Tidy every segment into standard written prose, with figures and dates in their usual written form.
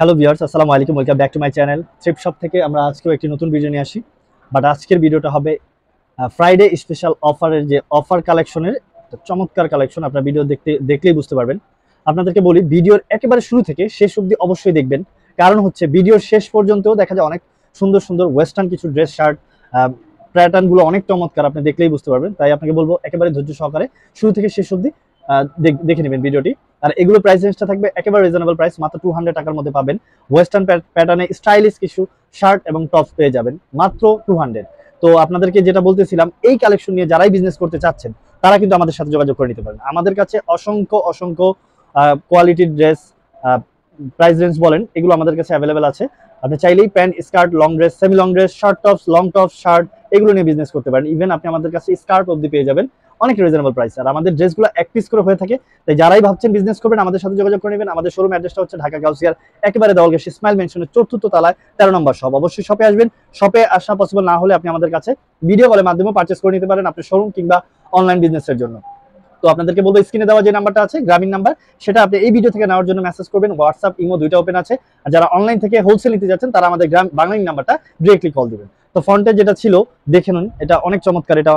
Hello viewers, আসসালামু আলাইকুম। Welcome back to my channel thrift shop থেকে। আমরা আজকেও একটি নতুন ভিডিও নিয়ে আসি, বাট আজকের ভিডিওটা হবে ফ্রাইডে স্পেশাল অফারের যে অফার কালেকশনের চমৎকার কালেকশন। আপনার ভিডিও দেখলেই বুঝতে পারবেন। আপনাদেরকে বলি, ভিডিওর একেবারে শুরু থেকে শেষ অবধি অবশ্যই দেখবেন, কারণ হচ্ছে ভিডিওর শেষ পর্যন্তও দেখা যায় অনেক সুন্দর সুন্দর ওয়েস্টার্ন কিছু ড্রেস, শার্ট, প্যাটার্নগুলো অনেক চমৎকার, আপনি দেখলেই বুঝতে পারবেন। তাই আপনাকে বলবো একেবারে ধৈর্য সহকারে শুরু থেকে শেষ অবধি দেখে নেবেন ভিডিওটি। আর এগুলো প্রাইস রেঞ্জটা থাকবে একেবারে রিজনেবল প্রাইস, মাত্র 200 টাকার মধ্যে পাবেন। ওয়েস্টার্ন প্যাটার্নে স্টাইলিশ কিছু শার্ট এবং টপস পেয়ে যাবেন মাত্র 200। তো আপনাদেরকে যেটা বলতেছিলাম, এই কালেকশন নিয়ে যারাই বিজনেস করতে চাচ্ছেন তারা কিন্তু আমাদের সাথে যোগাযোগ করে নিতে পারেন। আমাদের কাছে অসংখ্য অসংখ্য কোয়ালিটির ড্রেস, প্রাইস রেঞ্জ বলেন, এগুলো আমাদের কাছে অ্যাভেলেবেল আছে। আপনি চাইলেই pant, skirt, long dress, semi long dress, short tops, long tops, shirt, এগুলো নিয়ে বিজনেস করতে পারেন। ইভেন আপনি আমাদের কাছে স্কার্ট অবধি পেয়ে যাবেন অনেক রিজনেবল প্রাইস। আর আমাদের ড্রেসগুলো এক পিস করে হয়ে থাকে, তাই যারাই ভাবছেন বিজনেস করবেন আমাদের সাথে যোগাযোগ করে নেবেন। আমাদের শোরুম অ্যাড্রেসটা হচ্ছে ঢাকা গাউসিয়ার একেবারে দেওয়ালঘাসি স্মাইল মেনশনের 4th তলায় 13 নম্বর শপ। অবশ্যই শপে আসবেন। শপে আসা পসিবল না হলে আপনি আমাদের কাছে ভিডিও কলের মাধ্যমে পারচেস করে নিতে পারেন আপনার শোরুম কিংবা অনলাইন বিজনেসের জন্য। তো আপনাদেরকে বলবো, স্ক্রিনে দেওয়া যে নাম্বারটা আছে গ্রামীণ নাম্বার, সেটা আপনি এই ভিডিও থেকে নেওয়ার জন্য মেসেজ করবেন। হোয়াটসঅ্যাপ, ইমো দুইটা ওপেন আছে। আর যারা অনলাইন থেকে হোলসেল নিতে যাচ্ছেন তারা আমাদের বাংলাদেশ নাম্বারটা ডিরেক্টলি কল দিবেন। তো ফ্রন্টে যেটা ছিল দেখে নিন, এটা অনেক চমৎকার। এটা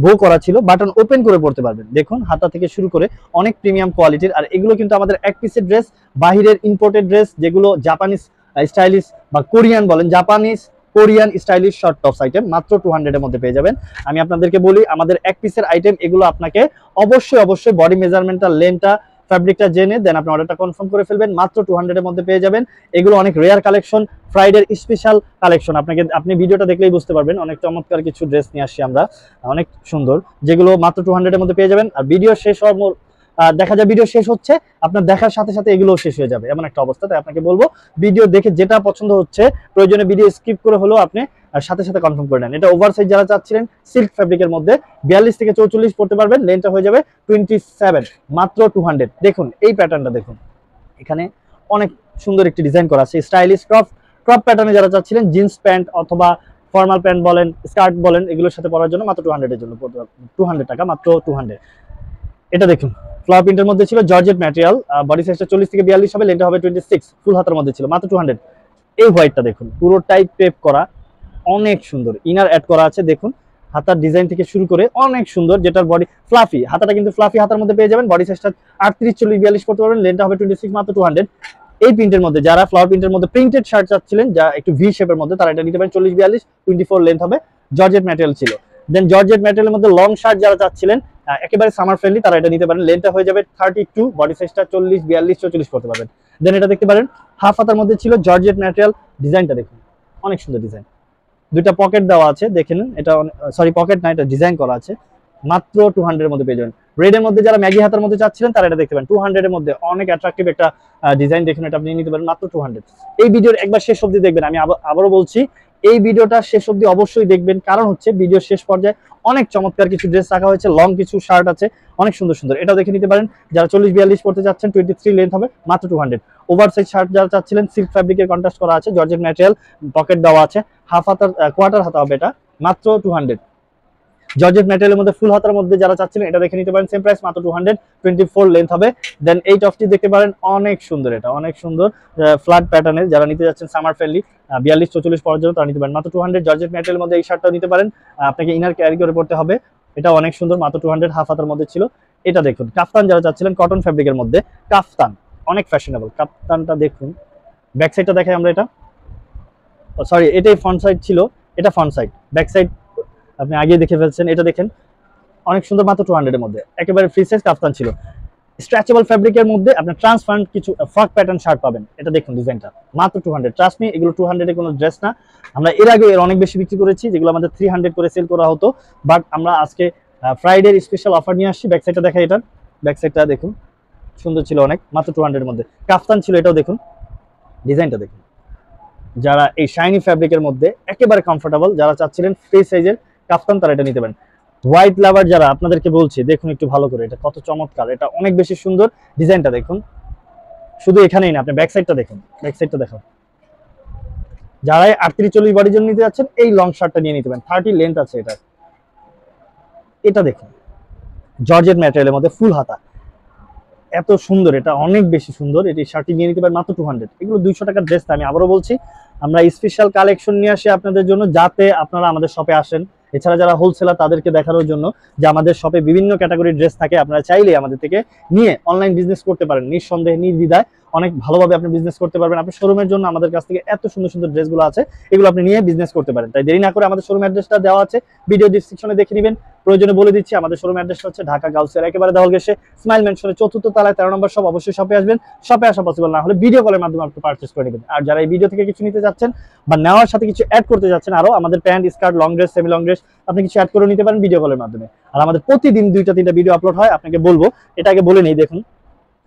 বো করা ছিল, বাটন ওপেন করে পড়তে পারবেন। দেখুন হাতা থেকে শুরু করে অনেক প্রিমিয়াম কোয়ালিটির। আর এগুলো কিন্তু আমাদের এক পিসের ড্রেস, বাহিরের ইম্পোর্টেড ড্রেস, যেগুলো জাপানিজ স্টাইলিশ বা কোরিয়ান বলেন, Japanese Korean stylish short tops item মাত্র 200 এর মধ্যে পেয়ে যাবেন। আমি আপনাদেরকে বলি, আমাদের এক পিসের আইটেম এগুলো আপনাকে অবশ্যই অবশ্যই বডি মেজারমেন্টটা, লেন্থটা, ফ্যাব্রিকটা জেনে দেন আপনি অর্ডারটা কনফার্ম করে ফেলবেন। মাত্র 200 এর মধ্যে পেয়ে যাবেন। এগুলো অনেক রেয়ার কালেকশন, ফ্রাইডের স্পেশাল কালেকশন। আপনি ভিডিওটা দেখলেই বুঝতে পারবেন, অনেক চমৎকার কিছু ড্রেস নিয়ে আসছি আমরা, অনেক সুন্দর, যেগুলো মাত্র 200 এর মধ্যে পেয়ে যাবেন। আর ভিডিও শেষ হওয়ার দেখা যায় ভিডিও শেষ হচ্ছে, আপনার দেখার সাথে সাথে এগুলো শেষ হয়ে যাবে, এমন একটা অবস্থা। তাই আপনাকে বলবো, ভিডিও দেখে যেটা পছন্দ হচ্ছে প্রয়োজনে ভিডিও স্কিপ করে হলেও আপনি সাথে সাথে কনফার্ম করে নেন। এটা ওভার সাইজ যারা চাচ্ছিলেন সিল্ক ফ্যাব্রিকের মধ্যে 42 থেকে 44 পড়তে পারবেন, লেন্থটা হয়ে যাবে 27, মাত্র 200। দেখুন এই প্যাটার্নটা দেখুন, এখানে অনেক সুন্দর একটি ডিজাইন করা আছে, স্টাইলিশ ক্রপ প্যাটার্নে যারা চাচ্ছিলেন, জিন্স প্যান্ট অথবা ফর্মাল প্যান্ট বলেন, স্কার্ট বলেন, এগুলোর সাথে পরার জন্য মাত্র 200 এর জন্য 200 টাকা, মাত্র 200। এটা দেখুন ফ্লাওয়ার প্রিন্টের মধ্যে ছিল, জর্জেট ম্যাটেরিয়াল, বডি সাইজটা 40 থেকে 42 হবে, লেন্থটা হবে 26, ফুল হাতার মধ্যে ছিল, মাত্র 200। এই হোয়াইটটা দেখুন, পুরোটাই টেপ করা, অনেক সুন্দর, ইনার অ্যাড করা আছে। দেখুন হাতার ডিজাইন থেকে শুরু করে অনেক সুন্দর, যেটার বডি ফ্লাফি, হাতাটা কিন্তু ফ্লাফি হাতার মধ্যে পেয়ে যাবেন। বডি সাইজটা 38, 40, 42 করতে পারবেন, লেন্থটা হবে 26, মাত্র 200। এই প্রিন্টের মধ্যে যারা ফ্লাওয়ার প্রিন্টের মধ্যে প্রিন্টেড শার্ট চাচ্ছিলেন, যা একটু ভি শেপের মধ্যে, তারা এটা নিতে পারেন 40, 42, 24 লেন্থ হবে, জর্জেট ম্যাটেরিয়াল ছিল। দেন জর্জেট ম্যাটেরিয়ালের মধ্যে লং শার্ট যারা চাচ্ছিলেন একেবারে সামার ফ্রেন্ডলি, তারা এটা নিতে পারেন, লেন্থটা হয়ে যাবে 32, বডি সাইজটা 40, 42, 44 করতে পারবেন। দেন এটা দেখতে পারেন হাফ হাতার মধ্যে ছিল, জর্জেট ম্যাটেরিয়াল, ডিজাইনটা দেখুন অনেক সুন্দর ডিজাইন, দুইটা পকেট দেওয়া আছে, দেখে নিন। এটা সরি পকেট না, এটা ডিজাইন করা আছে, মাত্র 200 এর মধ্যে পেয়ে যাবেন। রেডের মধ্যে যারা ম্যাগি হাতার মধ্যে চাচ্ছিলেন তারা এটা দেখতে পারেন 200 এর মধ্যে, অনেক অ্যাট্রাকটিভ একটা ডিজাইন। দেখুন এটা আপনি নিতে পারেন মাত্র 200। এই ভিডিওর একবার শেষ অবধি দেখবেন, আমি আবারও বলছি এই ভিডিওটা শেষ অবধি অবশ্যই দেখবেন, কারণ হচ্ছে ভিডিওর শেষ পর্যায়ে অনেক চমৎকার কিছু ড্রেস রাখা হয়েছে, লং কিছু শার্ট আছে অনেক সুন্দর সুন্দর, এটাও দেখে নিতে পারেন। যারা 40, 42 পড়তে চাচ্ছেন, 23 লেন্থ হবে, মাত্র 200। ওভার সাইজ শার্ট যারা চাচ্ছিলেন, সিল্ক ফ্যাব্রিকের কন্ট্রাস্ট করা আছে, জর্জেট ম্যাটেরিয়াল, পকেট দেওয়া আছে, হাফ হাতার কোয়ার্টার হাতা হবে, এটা মাত্র 200। জর্জেট ম্যাটেরিয়ালের মধ্যে ফুল হাতার মধ্যে যারা চাচ্ছিলেন এটা দেখে নিতে পারেন, সেম প্রাইস, মাত্র 200, 24 লেন্থ হবে। দেন এই টপটি দেখতে পারেন, অনেক সুন্দর, এটা অনেক সুন্দর ফ্ল্যাট প্যাটার্নের, যারা নিতে যাচ্ছেন সামার ফ্রেন্ডলি 42, 44 পরার জন্য তারা নিতে পারেন মাত্র 200। জর্জেট ম্যাটেরিয়ালের মধ্যে এই শার্টটাও নিতে পারেন, আপনাকে ইনার ক্যারি করে পড়তে হবে, এটা অনেক সুন্দর, মাত্র 200, হাফ হাতার মধ্যে ছিল। এটা দেখুন কাফতান যারা চাচ্ছিলেন কটন ফ্যাব্রিকের মধ্যে, কাফতান অনেক ফ্যাশনেবল, কাফতানটা দেখুন, ব্যাক সাইডটা দেখাই আমরা, এটা সরি এটাই ফ্রন্ট সাইড ছিল, এটা ফ্রন্ট সাইড, ব্যাক সাইড আপনি আগে দেখে ফেলছেন। এটা দেখেন অনেক সুন্দর, মাত্র 200 এর মধ্যে, একেবারে ফ্রি সাইজ কাফতান ছিল, স্ট্রেচেবল ফ্যাব্রিকের মধ্যে আপনার ট্রান্সপারেন্ট কিছু ফ্রক প্যাটার্ন শার্ট পাবেন। এটা দেখুন ডিজাইনটা, মাত্র 200। ট্রাস্ট মি, এগুলো 200 এর কোনো ড্রেস না, আমরা এর আগে এর অনেক বেশি বিক্রি করেছি, যেগুলো আমাদের 300 করে সেল করা হতো, বাট আমরা আজকে ফ্রাইডের স্পেশাল অফার নিয়ে আসছি। ব্যাক সাইডটা দেখাই, এটার ব্যাক সাইডটা দেখুন সুন্দর ছিল অনেক, মাত্র 200 এর মধ্যে কাফতান ছিল। এটাও দেখুন ডিজাইনটা দেখুন, যারা এই শাইনি ফ্যাব্রিকের মধ্যে একেবারে কমফোর্টেবল, যারা চাচ্ছিলেন ফ্রি সাইজের কাফতান, তারা এটা নিতে পারেন। হোয়াইট লাভার যারা, আপনাদেরকে বলছি দেখুন একটু ভালো করে, এটা কত চমৎকার, এটা অনেক বেশি সুন্দর, ডিজাইনটা দেখুন, শুধু এখানেই না, আপনি ব্যাক সাইডটা দেখুন, ব্যাক সাইডটা দেখুন। যারা 38, 40 বডির জন্য নিতে যাচ্ছেন, এই লং শার্টটা নিয়ে নিতে পারেন, 30 লেন্থ আছে এটা। এটা দেখুন জর্জেট ম্যাটেরিয়ালের মধ্যে ফুল হাতা, এত সুন্দর, এটা অনেক বেশি সুন্দর। এটি শার্টটি নিয়ে নিতে পারেন মাত্র 200। এগুলো 200 টাকার ড্রেস। আমি আবারও বলছি, আমরা স্পেশাল কালেকশন নিয়ে আসি আপনাদের জন্য, যাতে আপনারা আমাদের শপে আসেন। এছাড়া যারা হোলসেলার তাদেরকে দেখানোর জন্য যে আমাদের শপে বিভিন্ন ক্যাটাগরির ড্রেস থাকে, আপনারা চাইলে আমাদের থেকে নিয়ে অনলাইন বিজনেস করতে পারেন নিঃসন্দেহে, নির্দ্বিধায় অনেক ভালোভাবে আপনি বিজনেস করতে পারবেন। আপনার শোরুমের জন্য আমাদের কাছ থেকে এত সুন্দর সুন্দর ড্রেসগুলো আছে, এগুলো আপনি নিয়ে বিজনেস করতে পারেন। তাই দেরি না করে আমাদের শোরুম অ্যাড্রেসটা দেওয়া আছে, ভিডিও ডিসক্রিপশনে দেখে নেবেন। প্রয়োজনে বলে দিচ্ছি, আমাদের শোরুম অ্যাড্রেসটা হচ্ছে ঢাকা গাউসিয়ার একেবারে দেওয়ালগেছে স্মাইল মেনশনের 4র্থ তলায় 13 নম্বর শপ। অবশ্যই শপে আসবেন। শপে আসা পসিবল না হলে ভিডিও কলের মাধ্যমে আপনি পারচেজ করে নেবেন। আর যারা এই ভিডিও থেকে কিছু নিতে যাচ্ছেন বা নেওয়ার সাথে কিছু অ্যাড করতে যাচ্ছেন, আরো আমাদের pant, skirt, long dress, semi long dress আপনি কিছু অ্যাড করে নিতে পারেন ভিডিও কলের মাধ্যমে। আর আমাদের প্রতিদিন 2টা-3টা ভিডিও আপলোড হয়। আপনাকে বলবো, এটা আগে বলে নেই, দেখুন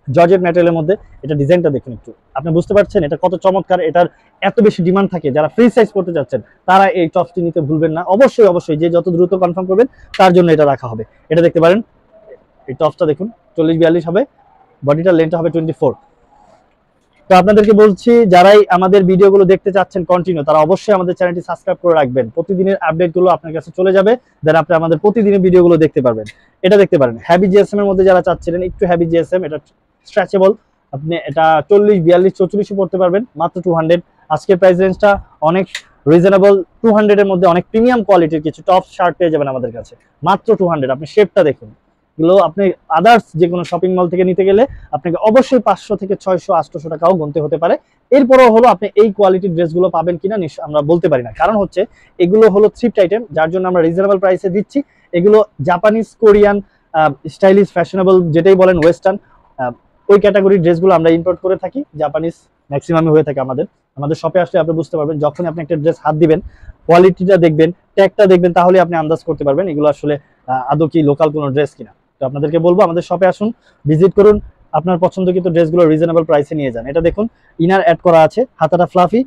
জর্জেট ম্যাটেরিয়ালের মধ্যে এটা ডিজাইনটা দেখুন একটু, আপনি বুঝতে পারছেন এটা কত চমৎকার। এটার এত বেশি ডিমান্ড থাকে, যারা ফ্রি সাইজ করতে যাচ্ছেন তারা এই টপসটি নিতে ভুলবেন না। অবশ্যই অবশ্যই যে যত দ্রুত কনফার্ম করবেন তার জন্য এটা রাখা হবে। এটা দেখতে পারেন, এই টপসটা দেখুন 40-42 হবে, বডিটার লেন্থটা হবে 24। তো আপনাদেরকে বলছি, যারাই আমাদের ভিডিওগুলো দেখতে চাচ্ছেন কন্টিনিউ, তারা অবশ্যই আমাদের চ্যানেলটি সাবস্ক্রাইব করে রাখবেন। প্রতিদিনের আপডেটগুলো আপনার কাছে চলে যাবে, দেন আপনি আমাদের প্রতিদিনের ভিডিওগুলো দেখতে পারবেন। এটা দেখতে পারেন হ্যাভি জিএসএম এর মধ্যে যারা চাচ্ছিলেন, একটু হ্যাভি জিএসএম, এটা স্ট্রেচেবল, আপনি এটা 40-42-44 পড়তে পারবেন মাত্র 200। আজকের প্রাইস রেঞ্জটা অনেক রিজনেবল। 200 এর মধ্যে অনেক প্রিমিয়াম কোয়ালিটির কিছু টপ শার্ট পেয়ে যাবেন আমাদের কাছে মাত্র 200। আপনি শেপটা দেখুন, এগুলো আপনি আদার্স যে কোনো শপিং মল থেকে নিতে গেলে আপনাকে অবশ্যই 500 থেকে 600-800 টাকাও গুনতে হতে পারে। এরপরও হলো আপনি এই কোয়ালিটির ড্রেসগুলো পাবেন কিনা আমরা বলতে পারি না, কারণ হচ্ছে এগুলো হলো থ্রিফট আইটেম, যার জন্য আমরা রিজনেবল প্রাইসে দিচ্ছি। এগুলো জাপানিজ, কোরিয়ান, স্টাইলিশ, ফ্যাশনেবল যেটাই বলেন, ওয়েস্টার্ন, ওই ক্যাটাগরির ড্রেসগুলো আমরা ইম্পোর্ট করে থাকি। জাপানিজ ম্যাক্সিমামই হয়ে থাকে আমাদের শপে আসলে আপনি বুঝতে পারবেন। যখন আপনি একটা ড্রেস হাত দিবেন, কোয়ালিটিটা দেখবেন, ট্যাগটা দেখবেন, তাহলে আপনি আন্দাজ করতে পারবেন এগুলো আসলে আদৌ কি লোকাল কোনো ড্রেস কিনা। তো আপনাদেরকে বলবো, আমাদের শপে আসুন, ভিজিট করুন, আপনার পছন্দকৃত ড্রেসগুলো রিজনেবল প্রাইসে নিয়ে যান। এটা দেখুন ইনার অ্যাড করা আছে, হাতাটা ফ্লাফি,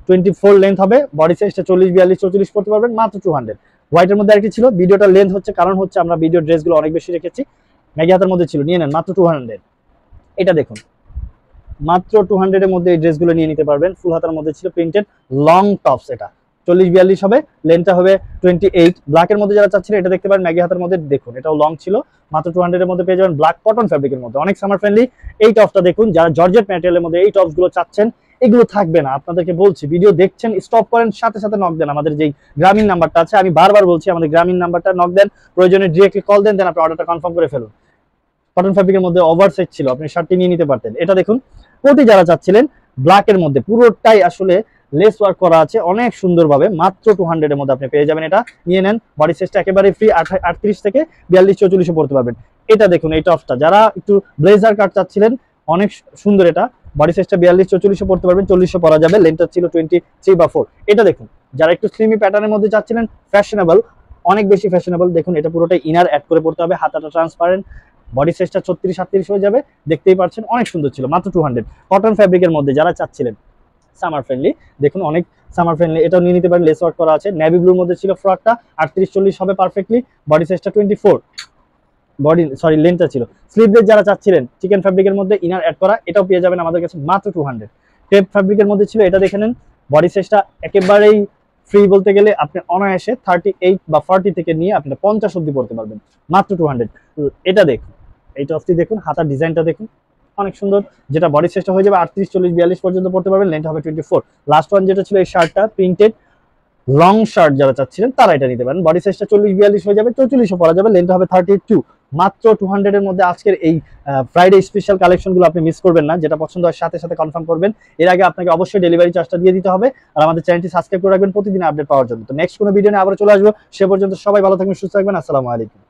24 লেন্থ হবে, বডি সাইজটা 40-42-44 পড়তে পারবেন মাত্র 200। হোয়াইটের মধ্যে আরেকটি ছিল, ভিডিওটা লেন্থ হচ্ছে কারণ হচ্ছে আমরা ভিডিও ড্রেসগুলো অনেক বেশি রেখেছি। ম্যাগি হাতের মধ্যে ছিল, নিয়ে নেন মাত্র 200। এটা দেখুন মাত্র 200 এর মধ্যে এই ড্রেসগুলো নিয়ে নিতে পারবেন। ফুল হাতার মধ্যে ছিল, প্রিন্টেড লং টপস, এটা 40-42 হবে, লেন্থটা হবে 28। ব্ল্যাকের মধ্যে যারা চাচ্ছিলেন এটা দেখতে পারেন, ম্যাগি হাতের মধ্যে দেখুন, এটাও লং ছিল, মাত্র 200 এর মধ্যে পেয়ে যাবেন। ব্ল্যাক কটন ফ্যাব্রিকের মধ্যে অনেক সামার ফ্রেন্ডলি এই টপসটা দেখুন। যারা জর্জেট ম্যাটেরিয়ালের মধ্যে এই টপসগুলো চাচ্ছেন, এগুলো থাকবে না। আপনাদেরকে বলছি, ভিডিও দেখছেন, স্টপ করেন, সাথে সাথে নক দেন। আমাদের যেই গ্রামীণ নাম্বারটা আছে, আমি বারবার বলছি, আমাদের গ্রামীণ নাম্বারটা নক দেন, প্রয়োজনে ডিরেক্টলি কল দেন, দেন আপনি অর্ডারটা কনফার্ম করে ফেলুন। কটন ফ্যাব্রিকের মধ্যে ওভার সাইজ ছিল, আপনি শার্টটি নিয়ে নিতে পারতেন। এটা দেখুন কোটি যারা চাচ্ছিলেন, ব্ল্যাকের মধ্যে পুরোটাই আসলে লেস ওয়ার্ক করা আছে অনেক সুন্দরভাবে, মাত্র 200 এর মধ্যে আপনি পেয়ে যাবেন। এটা নিয়ে নেন, বডি সাইজটা একেবারে ফ্রি, 38 থেকে 42-44 পড়তে পারবেন। এটা দেখুন এই টপসটা, যারা একটু ব্লেজার কাট চাচ্ছিলেন, অনেক সুন্দর, এটা বডি সাইজটা 42-44 পড়তে পারবেন, 40 পরা যাবে, লেন্থটা ছিল 23/4। এটা দেখুন যারা একটু স্লিমি প্যাটার্নের মধ্যে চাচ্ছিলেন, ফ্যাশনেবল, অনেক বেশি ফ্যাশনেবল, দেখুন এটা পুরোটাই ইনার অ্যাড করে পড়তে হবে, হাতাটা ট্রান্সপারেন্ট, বডি সাইজটা 36-38 হয়ে যাবে, দেখতেই পাচ্ছেন অনেক সুন্দর ছিল, মাত্র 200। কটন ফ্যাব্রিকের মধ্যে যারা চাচ্ছিলেন সামার ফ্রেন্ডলি, দেখুন অনেক সামার ফ্রেন্ডলি, এটাও নিয়ে নিতে পারেন, লেস ওয়ার্ক করা আছে। নেভি ব্লুর মধ্যে ছিল ফ্রকটা, 38-40 হবে পারফেক্টলি, বডি সাইজটা 24, লেন্থটা ছিল। স্লিভলেস যারা চাচ্ছিলেন চিকেন ফ্যাব্রিকের মধ্যে ইনার অ্যাড করা, এটাও পেয়ে যাবেন আমাদের কাছে মাত্র 200। টেপ ফ্যাব্রিকের মধ্যে ছিল, এটা দেখে নেন, বডি সাইজটা একেবারেই ফ্রি বলতে গেলে আপনি অনায়াসে 38 বা 40 থেকে নিয়ে আপনি 50 অব্দি পড়তে পারবেন মাত্র 200। এটা দেখুন, এই টপসটি দেখুন, হাতার ডিজাইনটা দেখুন অনেক সুন্দর, যেটা বডি সাইজটা হয়ে যাবে 38-40-42 পর্যন্ত পড়তে পারবেন, লেন্থ হবে 24। লাস্ট ওয়ান যেটা ছিল এই শার্টটা, প্রিন্টেড লং শার্ট যারা চাচ্ছিলেন তারা এটা নিতে পারেন, বডি সাইজটা 40-42 হয়ে যাবে, 44 পরা যাবে, লেন্থ হবে 32, মাত্র 200 এর মধ্যে। আজকের এই ফ্রাইডে স্পেশাল কালেকশনগুলো আপনি মিস করবেন না, যেটা পছন্দ হয় সাথে সাথে কনফার্ম করবেন। এর আগে আপনাকে অবশ্যই ডেলিভারি চার্জটা দিয়ে দিতে হবে, আর আমাদের চ্যানেলটি সাবস্ক্রাইব করে রাখবেন প্রতিদিন আপডেট পাওয়ার জন্য। তো নেক্সট কোনো ভিডিও নিয়ে আবার চলে আসবো, সে পর্যন্ত সবাই ভালো থাকবেন, সুস্থ থাকবেন, আসসালামু আলাইকুম।